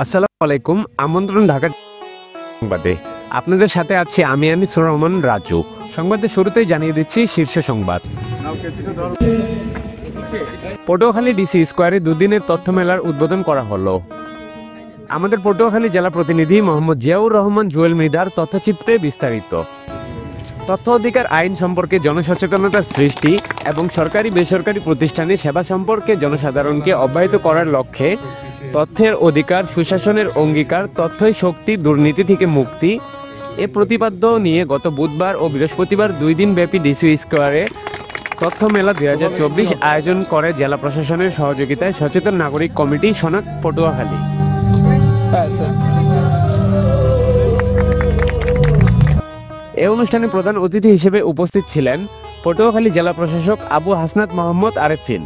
আসসালামু আলাইকুম। আমন্ত্রণ ঢাকা সংবাদে। আপনাদের সাথে আছি আমি আনিসুর রহমান রাজু। সংবাদের শুরুতেই জানিয়ে দিচ্ছি শীর্ষ সংবাদ। পটুয়াখালী ডিসি স্কোয়ারে দুদিনের তথ্য মেলার উদ্বোধন করা হলো। আমাদের পটুয়াখালী জেলা প্রতিনিধি মোহাম্মদ জিয়াউর রহমান জুয়েল মৃধার তথ্যচিত্রে বিস্তারিত। তথ্য অধিকার আইন সম্পর্কে জনসচেতনতার সৃষ্টি এবং সরকারি বেসরকারি প্রতিষ্ঠানে সেবা সম্পর্কে জনসাধারণকে অব্যাহত করার লক্ষ্যে তথ্যের অধিকার, সুশাসনের অঙ্গীকার, তথ্যই শক্তি, দুর্নীতি থেকে মুক্তি এ প্রতিপাদ্য নিয়ে গত বুধবার ও বৃহস্পতিবার 2 দিন ব্যাপী ডিসি স্কোয়ারে তথ্য মেলা 2024 আয়োজন করে জেলা প্রশাসনের সহযোগিতায় সচেতন নাগরিক কমিটি সনাক পটুয়াখালী। এ অনুষ্ঠানে প্রধান অতিথি হিসেবে উপস্থিত ছিলেন পটুয়াখালী জেলা প্রশাসক আবু হাসনাত মোহাম্মদ আরেফিন।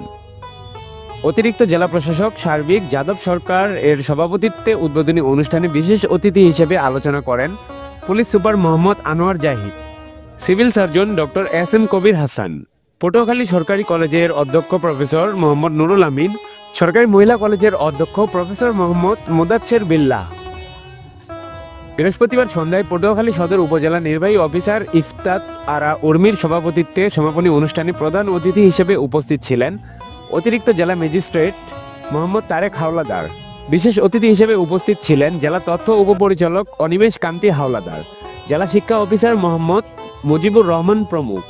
অতিরিক্ত জেলা প্রশাসক সার্বিক যাদব সরকার এর সভাপতিত্বে উদ্বোধনী অনুষ্ঠানে বিশেষ অতিথি হিসেবে আলোচনা করেন police super Mohammad Anwar Zahid, civil surgeon doctor S M. Kabir Hasan, Patuakhali সরকারি কলেজের অধ্যক্ষ প্রফেসর মোহাম্মদ নুরুল আমিন, সরকারি মহিলা কলেজের অধ্যক্ষ প্রফেসর মোহাম্মদ মুদাচ্ছের বিল্লাহ। বৃহস্পতিবার সন্ধ্যায় পটুয়াখালী সদর উপজেলা নির্বাহী অফিসার ইফতাত আরা উর্মির সভাপতিত্বে সমাপনী অনুষ্ঠানে প্রধান অতিথি হিসেবে উপস্থিত ছিলেন অতিরিক্ত জেলা ম্যাজিস্ট্রেট মোহাম্মদ তারেক হাওলাদার। বিশেষ অতিথি হিসেবে উপস্থিত ছিলেন জেলা তথ্য উপপরিচালক অনিমেষ কান্তি হাওলাদার, জেলা শিক্ষা অফিসার মোহাম্মদ মুজিবুর রহমান প্রমুখ।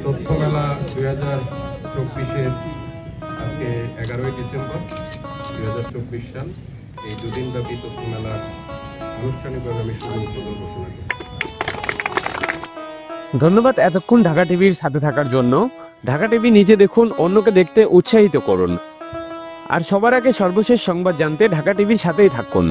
তথ্য মেলা 2024-এর আজকে 11ই ডিসেম্বর 2024 সাল। এই দুদিন ব্যাপী তথ্য মেলা আনুষ্ঠানিকভাবে আমি শুভ উদ্বোধন ঘোষণা করি। ধন্যবাদ এতক্ষণ ঢাকা টিভির সাথে থাকার জন্য। ঢাকা টিভি নিজে দেখুন, অন্যকে দেখতে উৎসাহিত করুন। আর সবার আগে সর্বশেষ সংবাদ জানতে ঢাকা টিভির সাথেই থাকুন।